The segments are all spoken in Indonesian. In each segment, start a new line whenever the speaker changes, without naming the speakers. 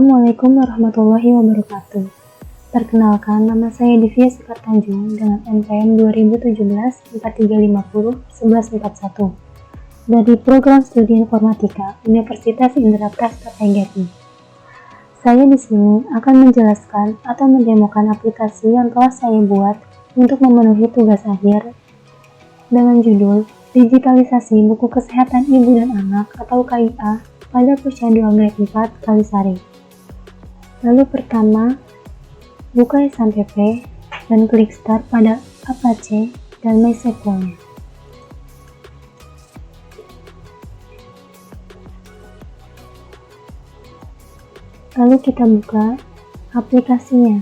Assalamualaikum warahmatullahi wabarakatuh. Perkenalkan, nama saya Divya Sekar Tanjung dengan NPM 2017-4350-1141 dari Program Studi Informatika Universitas Indraprastha TGI. Saya di sini akan menjelaskan atau mendemokan aplikasi yang telah saya buat untuk memenuhi tugas akhir dengan judul Digitalisasi Buku Kesehatan Ibu dan Anak atau KIA pada Posyandu Anggrek 4 Kalisari. Lalu pertama, buka SMPP dan klik Start pada Apache dan MySQL-nya. Lalu kita buka aplikasinya.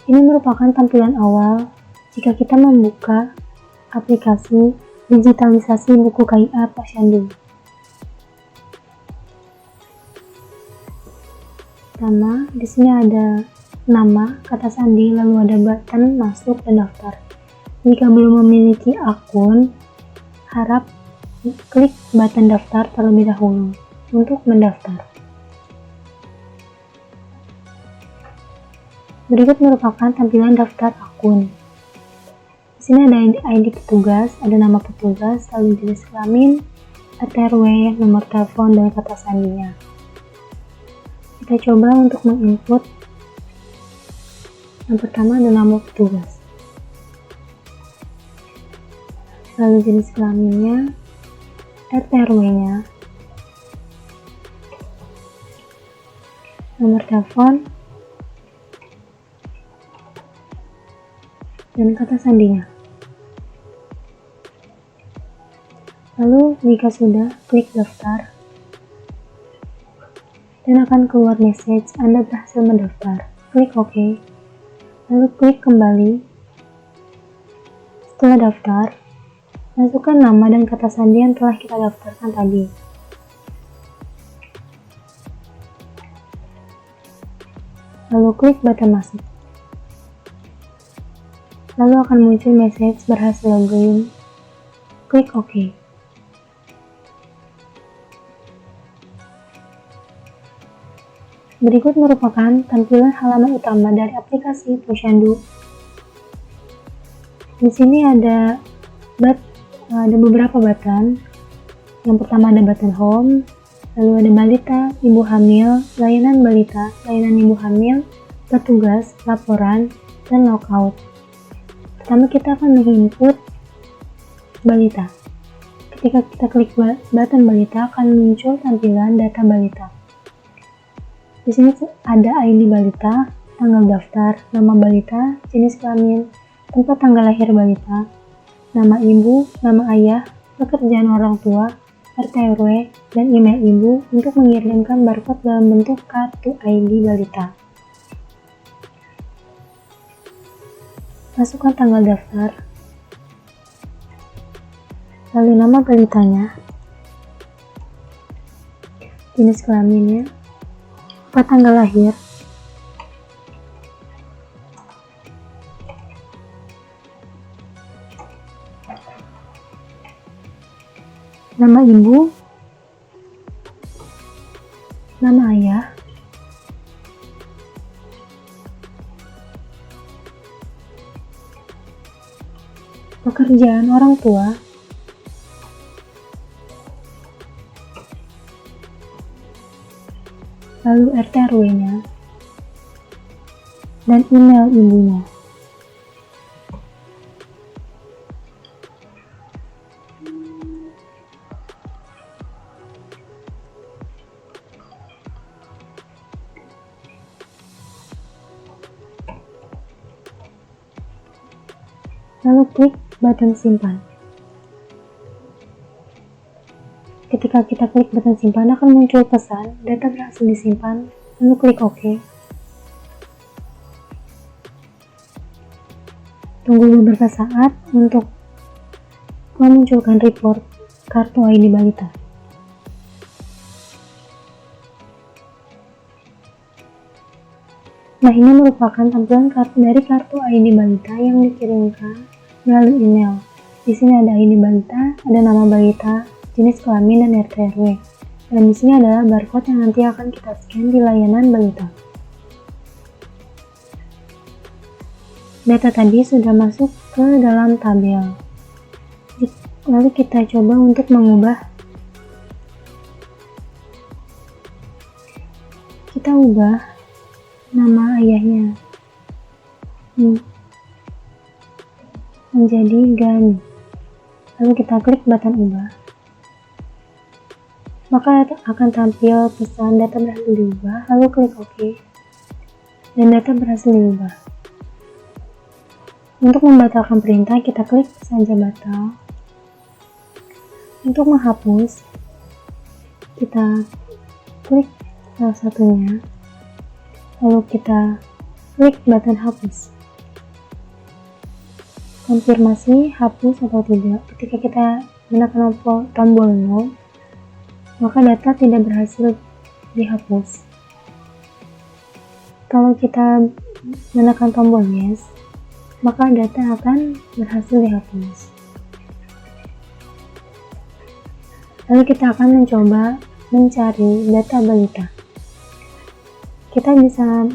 Ini merupakan tampilan awal jika kita membuka aplikasi digitalisasi buku KIA Posyandu. Pertama, di sini ada nama, kata sandi, lalu ada button masuk dan daftar. Jika belum memiliki akun, harap klik button daftar terlebih dahulu untuk mendaftar. Berikut merupakan tampilan daftar akun. Di sini ada ID petugas, ada nama petugas, lalu jenis kelamin, RT RW, nomor telepon, dan kata sandinya. Kita coba untuk menginput. Yang pertama ada nama petugas, lalu jenis kelaminnya, RT RW-nya, nomor telepon, dan kata sandinya. Lalu jika sudah, klik daftar dan akan keluar message Anda berhasil mendaftar. Klik OK, lalu klik kembali. Setelah daftar, masukkan nama dan kata sandi yang telah kita daftarkan tadi. Lalu klik button masuk. Lalu akan muncul message berhasil login. Klik OK. Berikut merupakan tampilan halaman utama dari aplikasi Posyandu. Di sini ada beberapa button. Yang pertama ada button home, lalu ada balita, ibu hamil, layanan balita, layanan ibu hamil, petugas, laporan, dan logout. Pertama kita akan menginput balita. Ketika kita klik button balita akan muncul tampilan data balita. Di sini ada ID balita, tanggal daftar, nama balita, jenis kelamin, tempat tanggal lahir balita, nama ibu, nama ayah, pekerjaan orang tua, RT RW, dan email ibu untuk mengirimkan barcode dalam bentuk kartu ID balita. Masukkan tanggal daftar, lalu nama balitanya, jenis kelaminnya, tempat tanggal lahir, nama ibu, nama ayah, pekerjaan orang tua, lalu RT RW-nya, dan email ibunya. Lalu klik button simpan. Ketika kita klik button simpan akan muncul pesan data berhasil disimpan, lalu klik OK. Tunggu beberapa saat untuk memunculkan report kartu ID balita. Nah, ini merupakan tampilan dari kartu ID balita yang dikirimkan melalui email. Di sini ada ID balita, ada nama balita, jenis kelamin, dan RT RW. Dan di sini adalah barcode yang nanti akan kita scan di layanan balita. Data tadi sudah masuk ke dalam tabel. Lalu kita coba untuk mengubah. Kita ubah nama ayahnya menjadi Gani. Lalu kita klik button ubah. Maka akan tampil pesan data berhasil diubah, lalu klik OK. Dan data berhasil diubah. Untuk membatalkan perintah, kita klik saja batal. Untuk menghapus, kita klik salah satunya, lalu kita klik button hapus. Konfirmasi hapus atau tidak. Ketika kita menekan tombol no, maka data tidak berhasil dihapus. Kalau kita menekan tombol yes, maka data akan berhasil dihapus. Lalu kita akan mencoba mencari data balita. Kita bisa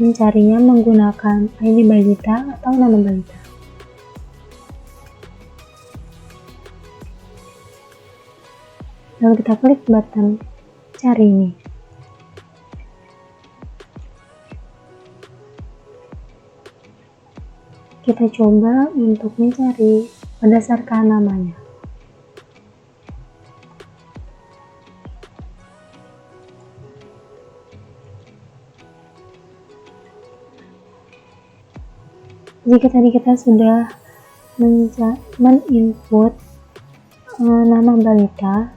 mencarinya menggunakan ID balita atau nama balita. Lalu kita klik button cari ini. Kita coba untuk mencari berdasarkan namanya. Jika tadi kita sudah men-input nama balita,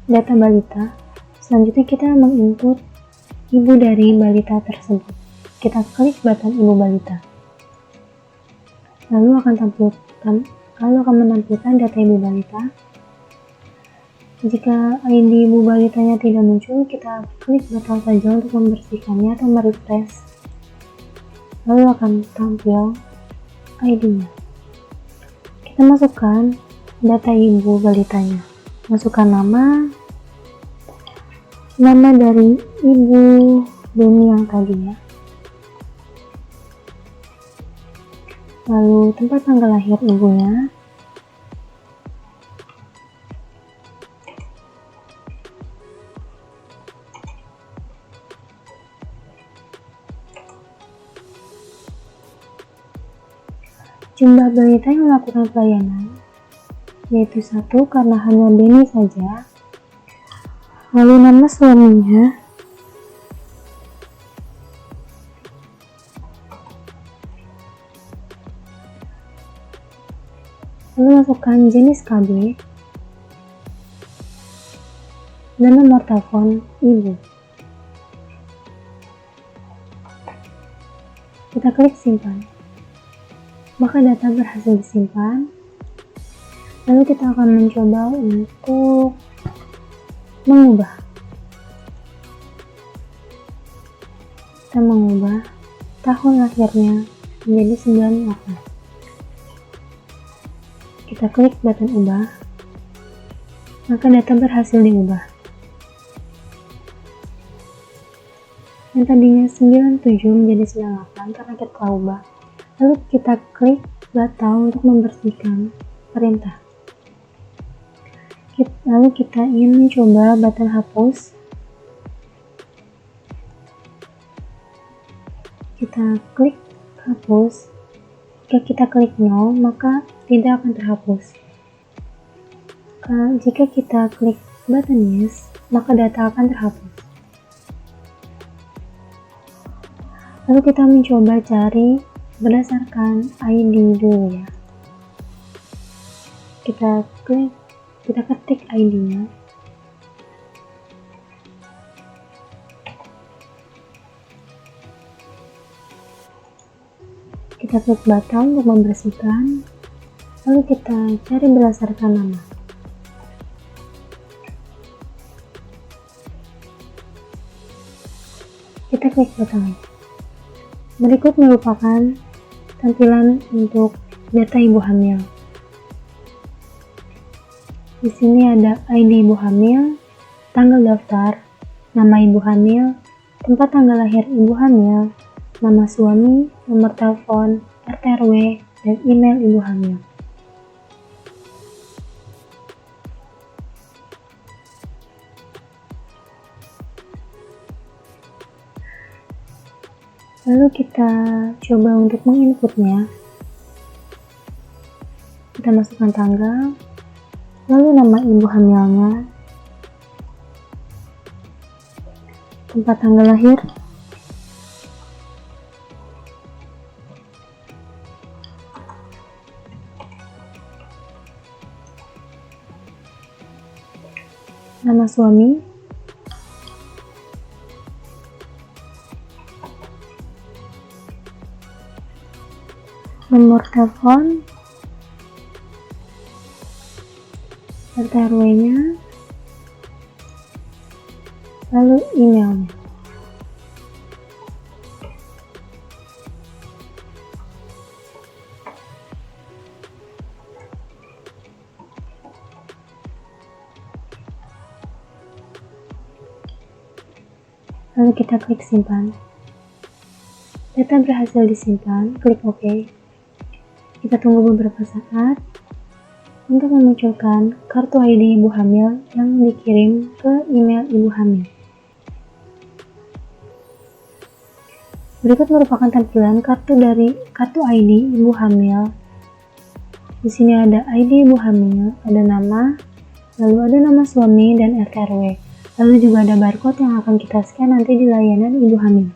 data balita, selanjutnya kita menginput ibu dari balita tersebut. Kita klik button ibu balita. Lalu akan menampilkan data ibu balita. Jika ID ibu balitanya tidak muncul, kita klik batal saja untuk membersihkannya atau merefresh. Lalu akan tampil ID-nya. Kita masukkan data ibu balitanya. Masukkan nama dari ibu Beni yang tadi ya. Lalu tempat tanggal lahir ibunya. Jumlah balita yang melakukan pelayanan yaitu 1 karena hanya Beni saja. Lalu nama suaminya, lalu masukkan jenis KB dan nomor telepon ibu. Kita klik simpan. Maka data berhasil disimpan. Lalu kita akan mencoba untuk mengubah. Kita mengubah tahun lahirnya menjadi 98. Kita klik button ubah. Maka data berhasil diubah. Yang tadinya 97 menjadi 98 karena kita ubah. Lalu kita klik batal untuk membersihkan perintah. Lalu kita ingin mencoba button hapus. Kita klik hapus. Jika kita klik no, maka tidak akan terhapus. Jika kita klik button yes, maka data akan terhapus. Lalu kita mencoba cari berdasarkan ID dulu ya. Kita ketik ID-nya. Kita klik batal untuk membersihkan. Lalu kita cari berdasarkan nama. Kita klik batal. Berikut merupakan tampilan untuk data ibu hamil. Di sini ada ID ibu hamil, tanggal daftar, nama ibu hamil, tempat tanggal lahir ibu hamil, nama suami, nomor telepon, RT RW, dan email ibu hamil. Lalu kita coba untuk menginputnya. Kita masukkan tanggal, lalu nama ibu hamilnya, tempat tanggal lahir, nama suami, nomor telepon, RT RW-nya, lalu emailnya. Lalu kita klik simpan. Data berhasil disimpan, klik OK. Kita tunggu beberapa saat untuk memunculkan kartu ID ibu hamil yang dikirim ke email ibu hamil. Berikut merupakan tampilan kartu ID ibu hamil. Di sini ada ID ibu hamil, ada nama, lalu ada nama suami dan RT RW. Lalu juga ada barcode yang akan kita scan nanti di layanan ibu hamil.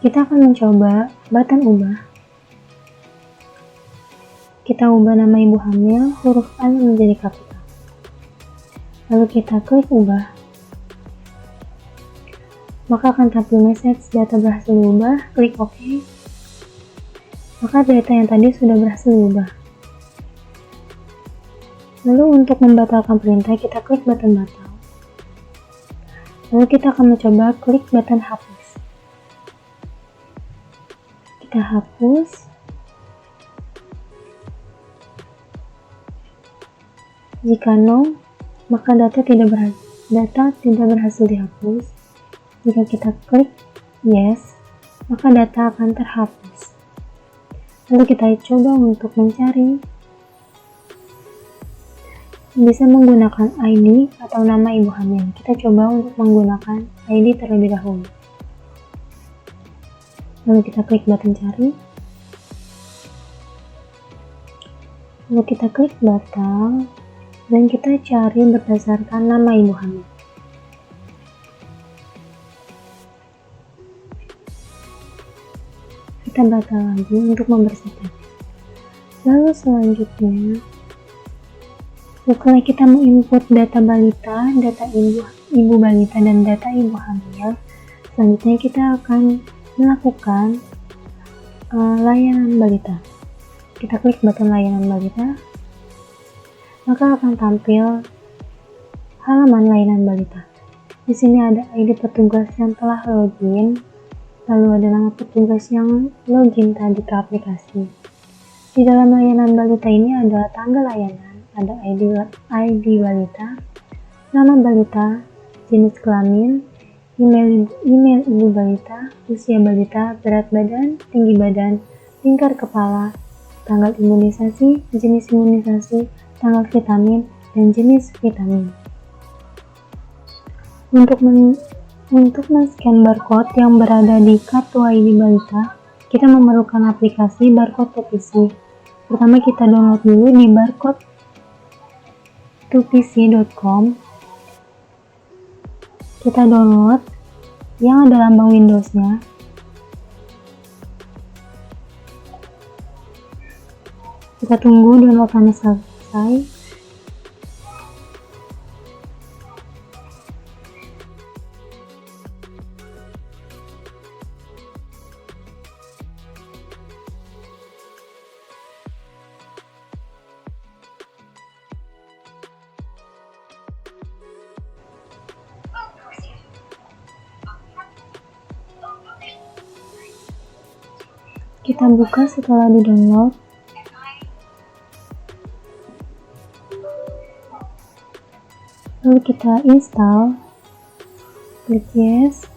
Kita akan mencoba button ubah. Kita ubah nama ibu hamil, huruf A menjadi kapital. Lalu kita klik ubah. Maka akan tampil message data berhasil diubah, klik OK. Maka data yang tadi sudah berhasil diubah. Lalu untuk membatalkan perintah, kita klik button batal. Lalu kita akan mencoba klik button hapus. Kita hapus. Jika no, maka data tidak berhasil dihapus. Jika kita klik yes, maka data akan terhapus. Lalu kita coba untuk mencari. Bisa menggunakan ID atau nama ibu hamil. Kita coba untuk menggunakan ID terlebih dahulu. Lalu kita klik button cari. Lalu kita klik batal. Dan kita cari berdasarkan nama ibu hamil. Kita batal lagi untuk membersihkan. Lalu selanjutnya, setelah kita menginput data balita, data ibu balita dan data ibu hamil, selanjutnya kita akan melakukan layanan balita. Kita klik button layanan balita. Maka akan tampil halaman layanan balita. Di sini ada ID petugas yang telah login, lalu ada nama petugas yang login tadi ke aplikasi. Di dalam layanan balita ini ada tanggal layanan, ada ID balita, nama balita, jenis kelamin, email ibu balita, usia balita, berat badan, tinggi badan, lingkar kepala, tanggal imunisasi, jenis imunisasi, tanggal vitamin, dan jenis vitamin. Untuk men-scan barcode yang berada di kartu ID balita, kita memerlukan aplikasi barcode to PC. Pertama kita download dulu di barcode2pc.com. Kita download yang ada lambang Windows-nya. Kita tunggu downloadannya selesai. Kita buka setelah di-download. Lalu kita install. Klik yes.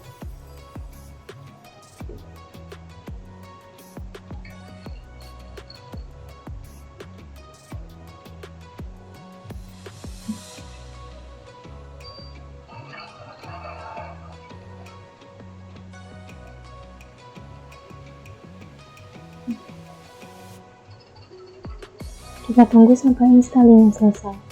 Kita tunggu sampai installingnya selesai.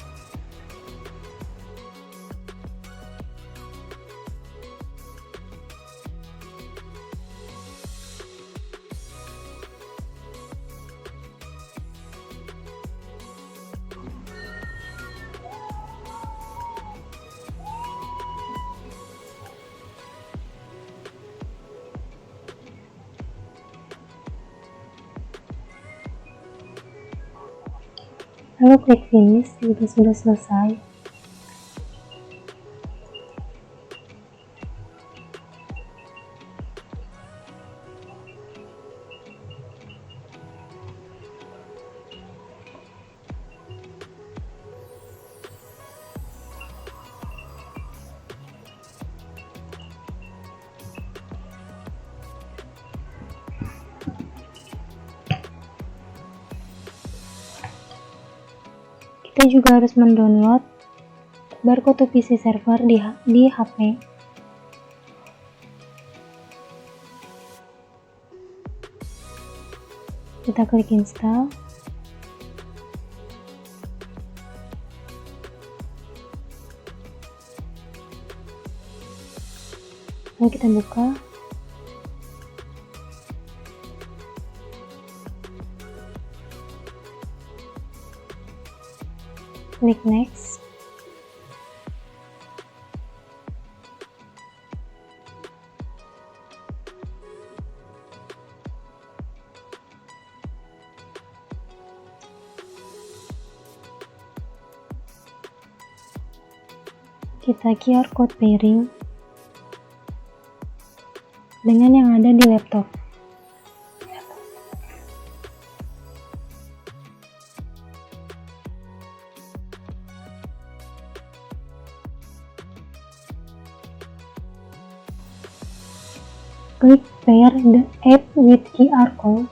Lalu klik finish jika sudah selesai. Kita juga harus mendownload barcode PC server di HP. Kita klik install. Lalu kita buka. Klik next. Kita QR code pairing dengan yang ada di laptop. Klik pair the app with QR code.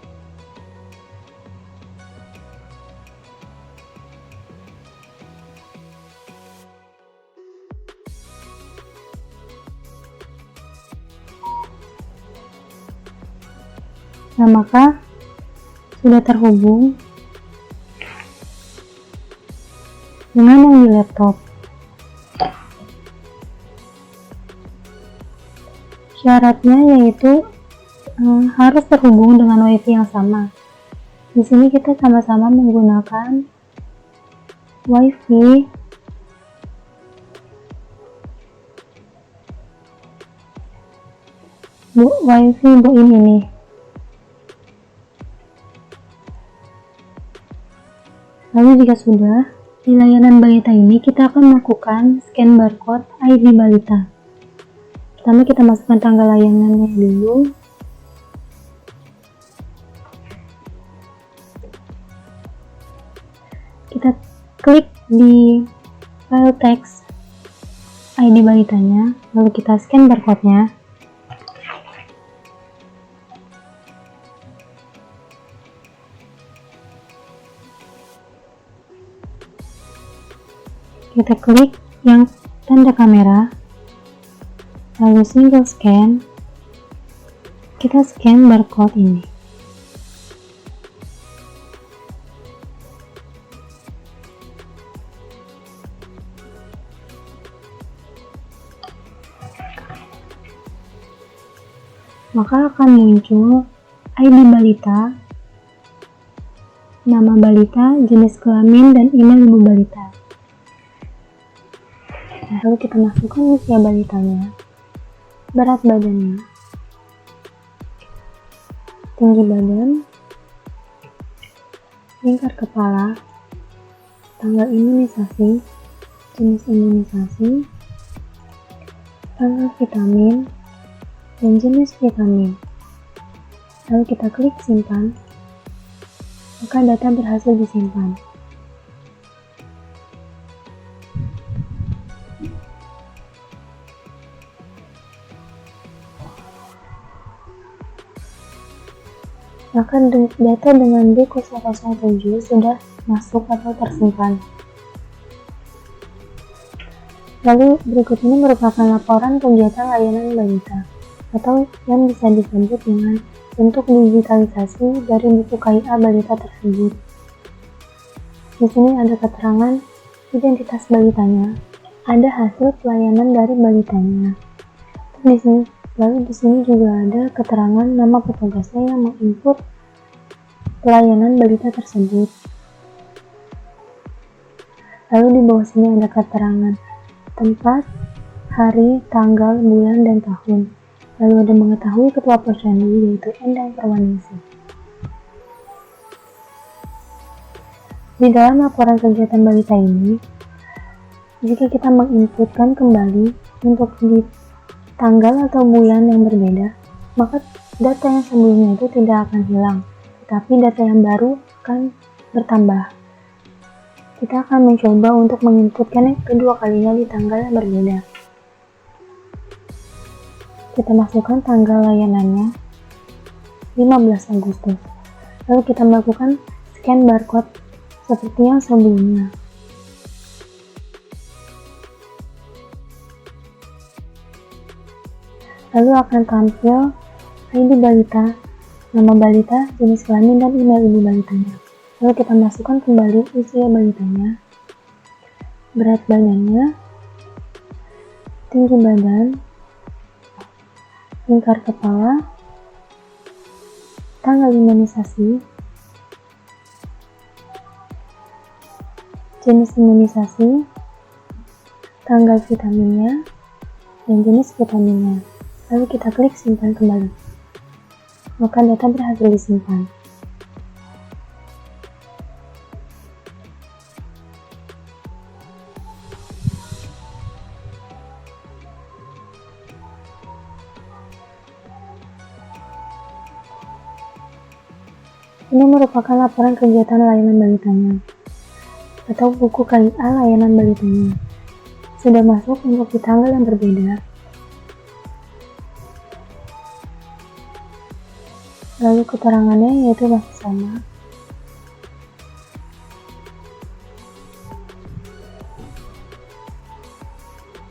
Nah, maka sudah terhubung dengan yang di laptop. Syaratnya yaitu harus terhubung dengan WiFi yang sama. Di sini kita sama-sama menggunakan WiFi Boin ini. Lalu jika sudah, di layanan Balita ini kita akan melakukan scan barcode ID Balita. Pertama kita masukkan tanggal layanannya dulu. Kita klik di file text ID balitanya, lalu kita scan barcode-nya. Kita klik yang tanda kamera, lalu single scan. Kita scan barcode ini. Maka akan muncul ID balita, nama balita, jenis kelamin, dan email ibu balita. Lalu kita masukkan usia balitanya, berat badannya, tinggi badan, lingkar kepala, tanggal imunisasi, jenis imunisasi, tanggal vitamin, dan jenis vitamin. Lalu kita klik simpan, maka data berhasil disimpan. Maka data dengan D007 sudah masuk atau tersimpan. Lalu berikut ini merupakan laporan kegiatan layanan balita, atau yang bisa disebut dengan bentuk digitalisasi dari buku KIA balita tersebut. Di sini ada keterangan identitas balitanya, ada hasil pelayanan dari balitanya. Lalu di sini juga ada keterangan nama petugasnya yang menginput pelayanan balita tersebut. Lalu di bawah sini ada keterangan tempat, hari, tanggal, bulan, dan tahun. Lalu ada mengetahui ketua posyandu yaitu Endang Perwaningsih. Di dalam laporan kegiatan balita ini, jika kita menginputkan kembali untuk di tanggal atau bulan yang berbeda, maka data yang sebelumnya itu tidak akan hilang, tetapi data yang baru akan bertambah. Kita akan mencoba untuk menginputkan kedua kalinya di tanggal yang berbeda. Kita masukkan tanggal layanannya 15 Agustus. Lalu kita melakukan scan barcode seperti yang sebelumnya. Lalu akan tampil ID balita, nama balita, jenis kelamin, dan email ibu balitanya. Lalu kita masukkan kembali usia balitanya, berat badannya, tinggi badan, lingkar kepala, tanggal imunisasi, jenis imunisasi, tanggal vitaminnya, dan jenis vitaminnya. Lalu kita klik simpan kembali, maka data berhasil disimpan. Ini merupakan laporan kegiatan layanan balitanya, atau buku KIA layanan balitanya. Sudah masuk untuk di tanggal yang berbeda. Lalu keterangannya yaitu masih sama.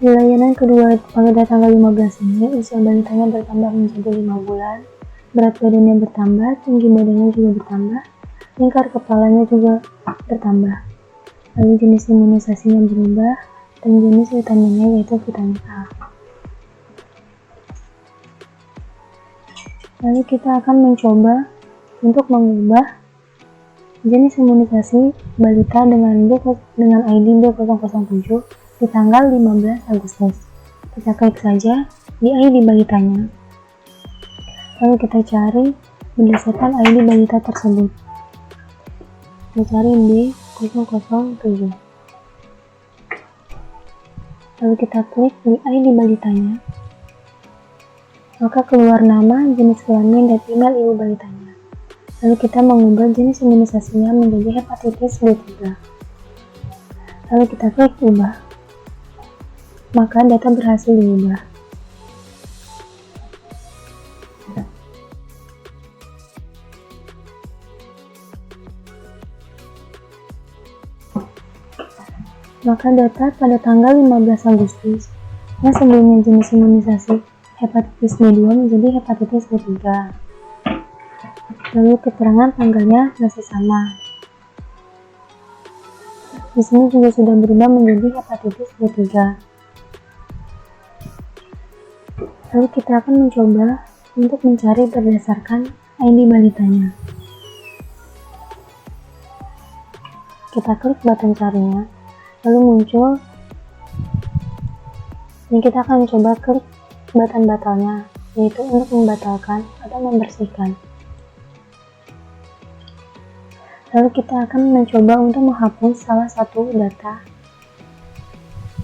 Di layanan kedua pada tanggal 15 ini, usia balitanya bertambah menjadi 5 bulan, berat badannya bertambah, tinggi badannya juga bertambah, lingkar kepalanya juga bertambah. Lalu jenis imunisasinya berubah, dan jenis vitaminnya yaitu vitamin A. Lalu kita akan mencoba untuk mengubah jenis imunisasi balita dengan ID D007 di tanggal 15 Agustus. Kita klik saja di ID balitanya. Lalu kita cari berdasarkan ID balita tersebut. Kita cari D007. Lalu kita klik di ID balitanya. Maka keluar nama, jenis kelamin, dan email ibu balitanya. Lalu kita mengubah jenis imunisasinya menjadi hepatitis B3. Lalu kita klik ubah. Maka data berhasil diubah. Maka data pada tanggal 15 Agustus yang sebelumnya jenis imunisasi hepatitis B2 menjadi hepatitis B3. Lalu keterangan tanggalnya masih sama. Di sini juga sudah berubah menjadi hepatitis B3. Lalu kita akan mencoba untuk mencari berdasarkan ID balitanya. Kita klik button carinya, lalu muncul, dan kita akan mencoba klik button batalnya, yaitu untuk membatalkan atau membersihkan. Lalu kita akan mencoba untuk menghapus salah satu data.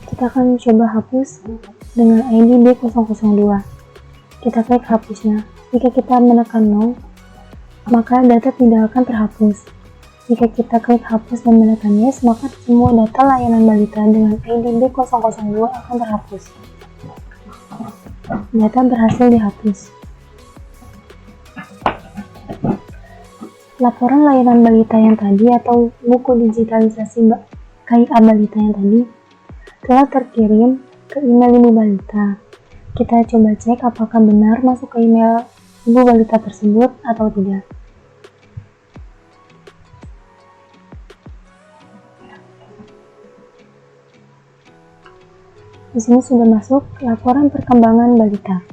Kita akan mencoba hapus dengan ID B002. Kita klik hapusnya. Jika kita menekan 0, maka data tidak akan terhapus. Jika kita klik hapus dan menekan yes, maka semua data layanan balita dengan ID B002 akan terhapus. Data berhasil dihapus. Laporan layanan balita yang tadi atau buku digitalisasi KIA balita yang tadi telah terkirim ke email Ibu Balita. Kita coba cek apakah benar masuk ke email Ibu Balita tersebut atau tidak. Di sini sudah masuk laporan perkembangan balita.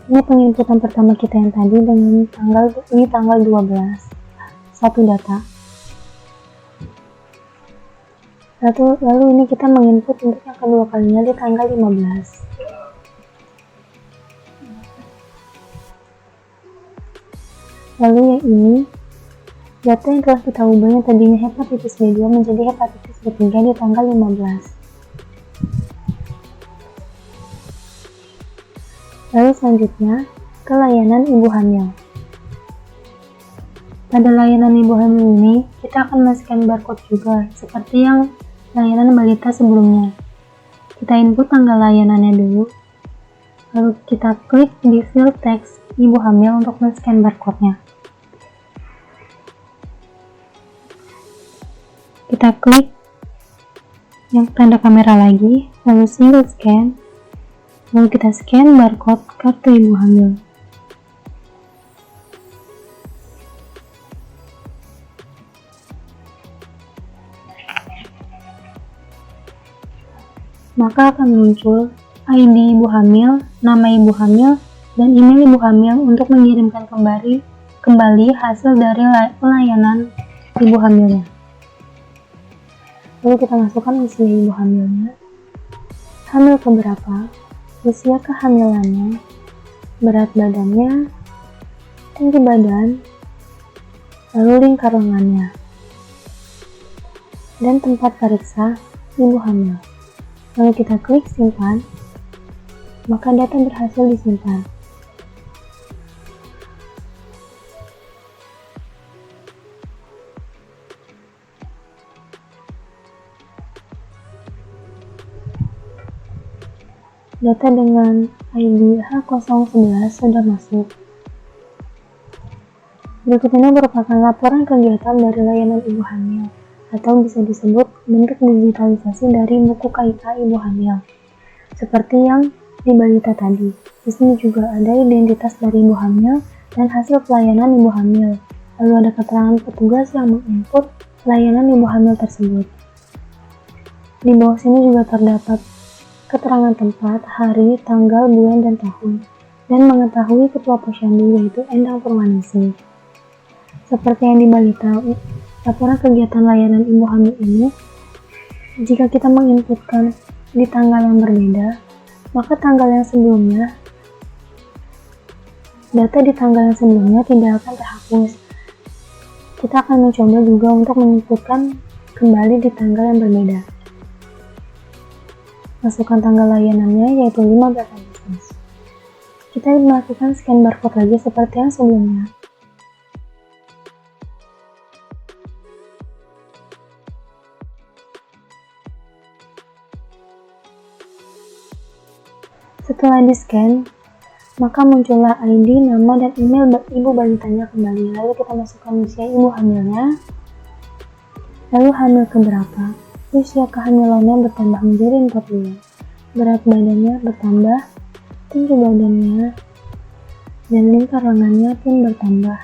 Ini penginputan pertama kita yang tadi dengan tanggal 12. Satu data. Lalu ini kita menginput untuk yang kedua kalinya di tanggal 15. Lalu yang ini data yang telah kita ubah yang tadinya hepatitis B2 menjadi hepatitis B3 di tanggal 15. Lalu selanjutnya ke layanan ibu hamil. Pada layanan ibu hamil ini, kita akan men-scan barcode juga, seperti yang layanan balita sebelumnya. Kita input tanggal layanannya dulu, lalu kita klik di field text ibu hamil untuk men-scan barcode-nya. Kita klik yang tanda kamera lagi, lalu single scan, lalu kita scan barcode kartu ibu hamil. Maka akan muncul ID ibu hamil, nama ibu hamil, dan email ibu hamil untuk mengirimkan kembali hasil dari pelayanan ibu hamilnya. Lalu kita masukkan usia ibu hamilnya, hamil keberapa, usia kehamilannya, berat badannya, tinggi badan, lalu lingkar lengannya, dan tempat periksa ibu hamil. Lalu kita klik simpan, maka data berhasil disimpan. Data dengan ID H011 sudah masuk. Berikut ini merupakan laporan kegiatan dari layanan ibu hamil, atau bisa disebut bentuk digitalisasi dari buku KIA ibu hamil. Seperti yang di balita tadi, di sini juga ada identitas dari ibu hamil dan hasil pelayanan ibu hamil. Lalu ada keterangan petugas yang menginput layanan ibu hamil tersebut. Di bawah sini juga terdapat keterangan tempat, hari, tanggal, bulan, dan tahun, dan mengetahui ketua posyandu yaitu Endang Purwaningsih. Seperti yang di balita, laporan kegiatan layanan ibu hamil ini, jika kita menginputkan di tanggal yang berbeda, maka tanggal yang sebelumnya, data di tanggal yang sebelumnya tidak akan terhapus. Kita akan mencoba juga untuk menginputkan kembali di tanggal yang berbeda. Masukkan tanggal layanannya yaitu 15 Agustus. Kita melakukan scan barcode lagi seperti yang sebelumnya. Setelah di-scan, maka muncullah ID, nama, dan email ibu balitanya kembali. Lalu kita masukkan usia ibu hamilnya, lalu hamil keberapa, usia kehamilannya bertambah menjadi 4 bulan, berat badannya bertambah, tinggi badannya, dan lingkar lengannya pun bertambah.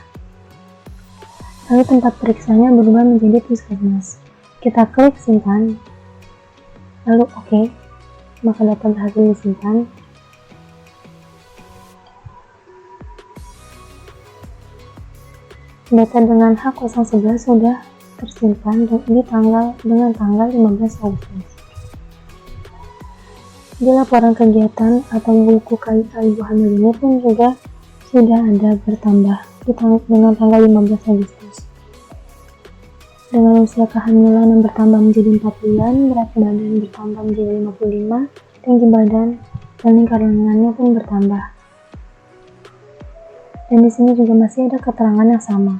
Lalu tempat periksanya berubah menjadi puskesmas. Kita klik simpan, lalu oke, maka data berhasil disimpan. Data dengan H011 sudah tersimpan dengan tanggal 15 Agustus. Di laporan kegiatan atau buku KIA ibu hamil ini pun juga sudah ada bertambah dengan tanggal 15 Agustus. Dengan usia kehamilan yang bertambah menjadi 4 bulan, berat badan bertambah menjadi 55, tinggi badan, dan lingkar lengannya pun bertambah. Dan di sini juga masih ada keterangan yang sama.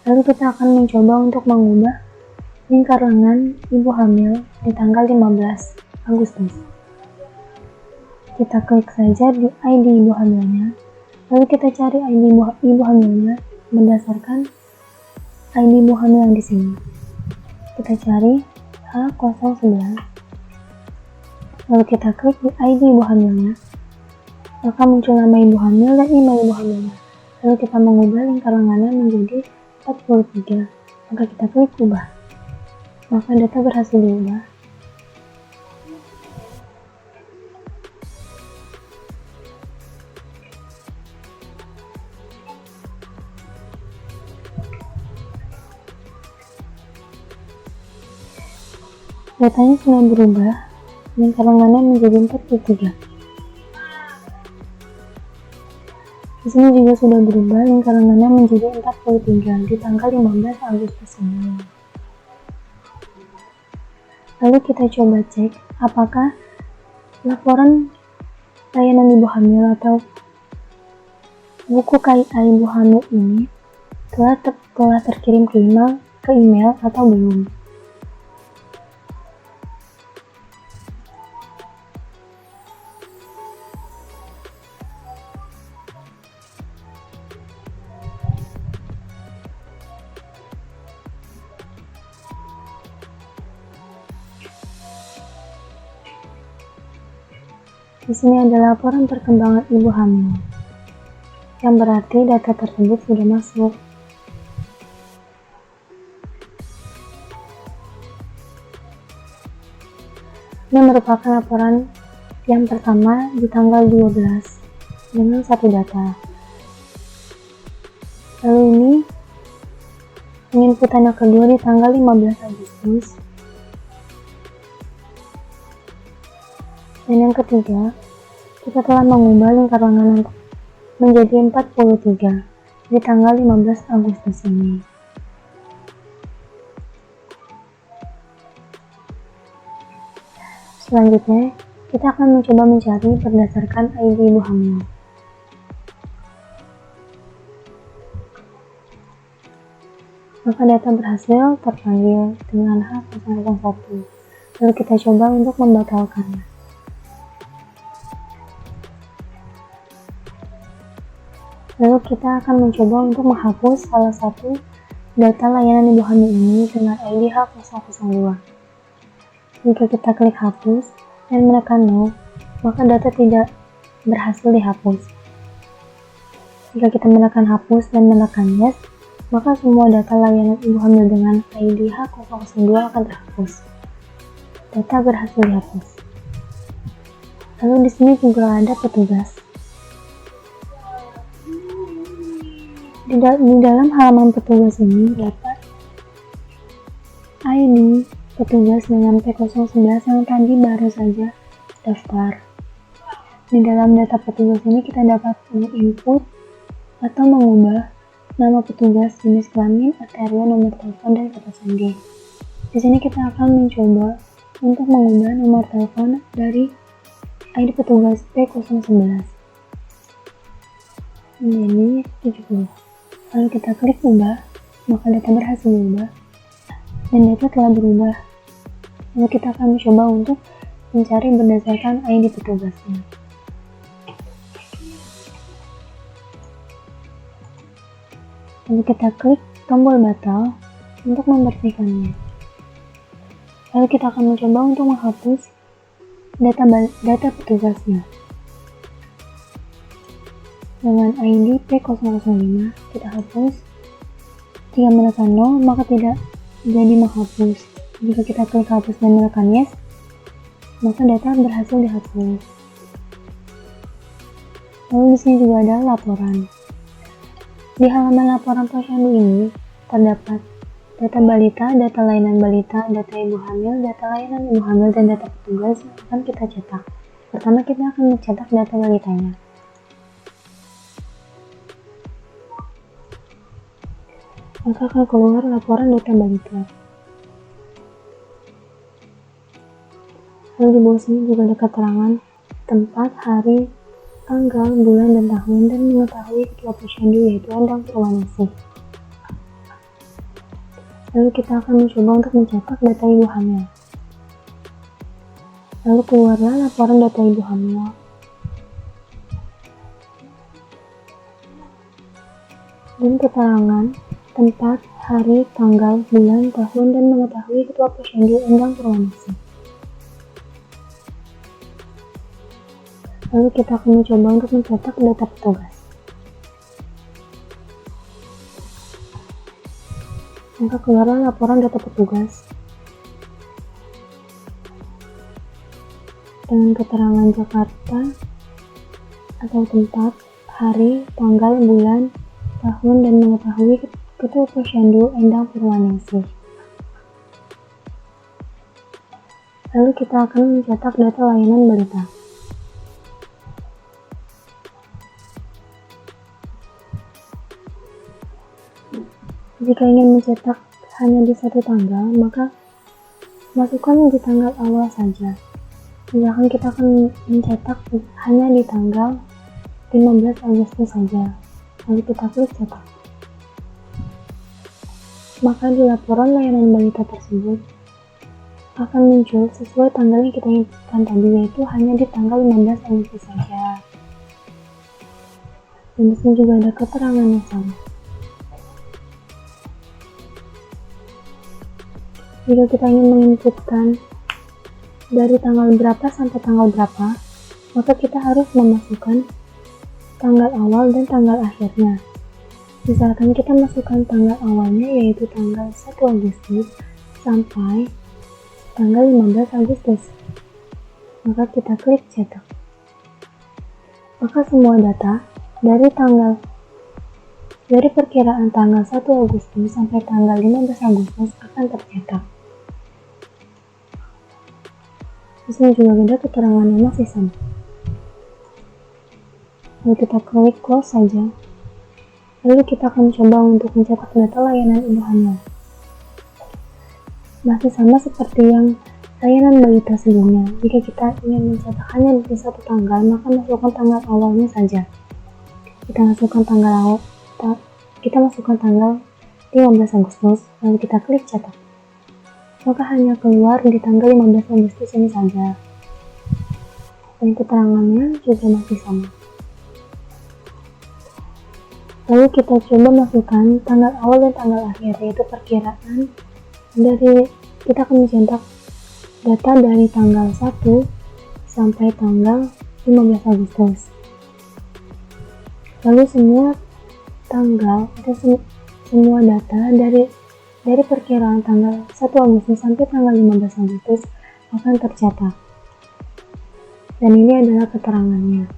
Lalu kita akan mencoba untuk mengubah lingkar lengan ibu hamil di tanggal 15 Agustus. Kita klik saja di ID ibu hamilnya, lalu kita cari ID ibu hamilnya berdasarkan ID ibu hamil yang di sini. Kita cari H011, lalu kita klik di ID ibu hamilnya, maka muncul nama ibu hamil dan email ibu hamilnya. Lalu kita mengubah lingkar lengannya menjadi 43, maka kita klik ubah, maka data berhasil diubah. Datanya sudah berubah, lingkar lengannya menjadi 43. Di sini juga sudah berubah, lingkar lengannya menjadi 43 di tanggal 15 Agustus ini. Lalu kita coba cek apakah laporan layanan ibu hamil atau buku KIA ibu hamil ini telah terkirim ke email atau belum. Di sini ada laporan perkembangan ibu hamil, yang berarti data tersebut sudah masuk. Ini merupakan laporan yang pertama di tanggal 12 dengan satu data. Lalu ini penginputan yang kedua di tanggal 15 Agustus. Dan yang ketiga, kita telah mengubah lingkar lengan menjadi 43 di tanggal 15 Agustus ini. Selanjutnya, kita akan mencoba mencari berdasarkan ID ibu hamil. Maka data berhasil terpanggil dengan H001. Lalu kita coba untuk membatalkannya. Lalu kita akan mencoba untuk menghapus salah satu data layanan ibu hamil ini dengan ID H002. Jika kita klik hapus dan menekan no, maka data tidak berhasil dihapus. Jika kita menekan hapus dan menekan yes, maka semua data layanan ibu hamil dengan ID H002 akan terhapus. Data berhasil dihapus. Lalu di sini juga ada petugas. Di dalam halaman petugas ini dapat ID petugas dengan P011 yang tadi baru saja daftar. Di dalam data petugas ini kita dapat menginput atau mengubah nama petugas, jenis kelamin, arteria, nomor telepon, dan kata sandi. Di sini kita akan mencoba untuk mengubah nomor telepon dari ID petugas P011 menjadi 70. Lalu kita klik ubah, maka data berhasil diubah dan data telah berubah. Lalu kita akan mencoba untuk mencari berdasarkan ID petugasnya. Lalu kita klik tombol batal untuk membersihkannya. Lalu kita akan mencoba untuk menghapus data petugasnya. Dengan ID P005 kita hapus. Jika menekan no, maka tidak jadi menghapus. Jika kita klik hapus dan menekan yes, maka data berhasil dihapus. Lalu di sini juga ada laporan. Di halaman laporan posyandu ini terdapat data balita, data layanan balita, data ibu hamil, data layanan ibu hamil, dan data petugas yang akan kita cetak. Pertama kita akan mencetak data balitanya. Maka akan keluar laporan data balita. Lalu di bawah sini juga ada keterangan tempat, hari, tanggal, bulan, dan tahun, dan mengetahui ketua posyandu yaitu Endang Purwaningsih. Lalu kita akan mencoba untuk mencetak data ibu hamil. Lalu keluarlah laporan data ibu hamil. Dan keterangan tempat, hari, tanggal, bulan, tahun, dan mengetahui ketua posyandu Endang Purwaningsih. Lalu kita akan mencoba untuk mencetak data petugas. Maka keluarlah laporan data petugas dengan keterangan Jakarta atau tempat, hari, tanggal, bulan, tahun, dan mengetahui ketua posyandu Endang Purwaningsih. Lalu kita akan mencetak data layanan balita. Jika ingin mencetak hanya di satu tanggal, maka masukkan di tanggal awal saja. Misalkan kita akan mencetak hanya di tanggal 15 Agustus saja. Lalu kita klik cetak. Maka di laporan layanan balita tersebut akan muncul sesuai tanggal yang kita inginkan tadi, yaitu hanya di tanggal 15 Agustus saja. Dan di sini juga ada keterangan yang sama. Jika kita ingin menginputkan dari tanggal berapa sampai tanggal berapa, maka kita harus memasukkan tanggal awal dan tanggal akhirnya. Misalkan kita masukkan tanggal awalnya yaitu tanggal 1 Agustus sampai tanggal 15 Agustus. Maka kita klik cetak. Maka semua data dari perkiraan tanggal 1 Agustus sampai tanggal 15 Agustus akan tercetak. Di sini juga ada keterangannya masih sama. Lalu kita klik close saja. Lalu kita akan coba untuk mencetak data layanan ibu hamil. Masih sama seperti yang layanan balita sebelumnya. Jika kita ingin mencetak hanya di satu tanggal, maka masukkan tanggal awalnya saja. Kita masukkan tanggal 15 Agustus, lalu kita klik cetak. Maka hanya keluar di tanggal 15 Agustus ini saja. Dan keterangannya juga masih sama. Lalu kita coba masukkan tanggal awal dan tanggal akhir, yaitu perkiraan dari kita akan mencetak data dari tanggal 1 sampai tanggal 15 Agustus. Lalu semua tanggal atau semua data dari perkiraan tanggal 1 Agustus sampai tanggal 15 Agustus akan tercetak. Dan ini adalah keterangannya.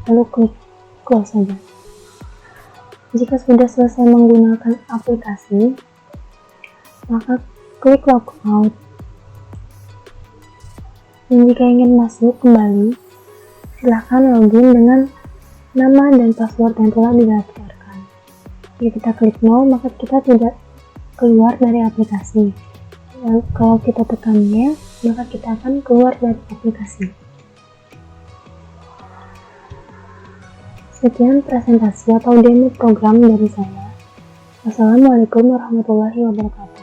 Lalu klik close saja. Jika sudah selesai menggunakan aplikasi, maka klik logout. Dan jika ingin masuk kembali, silahkan login dengan nama dan password yang telah didaftarkan. Jika kita klik no, maka kita tidak keluar dari aplikasi. Lalu kalau kita tekan yes, maka kita akan keluar dari aplikasi. Sekian presentasi atau demo program dari saya. Wassalamualaikum warahmatullahi wabarakatuh.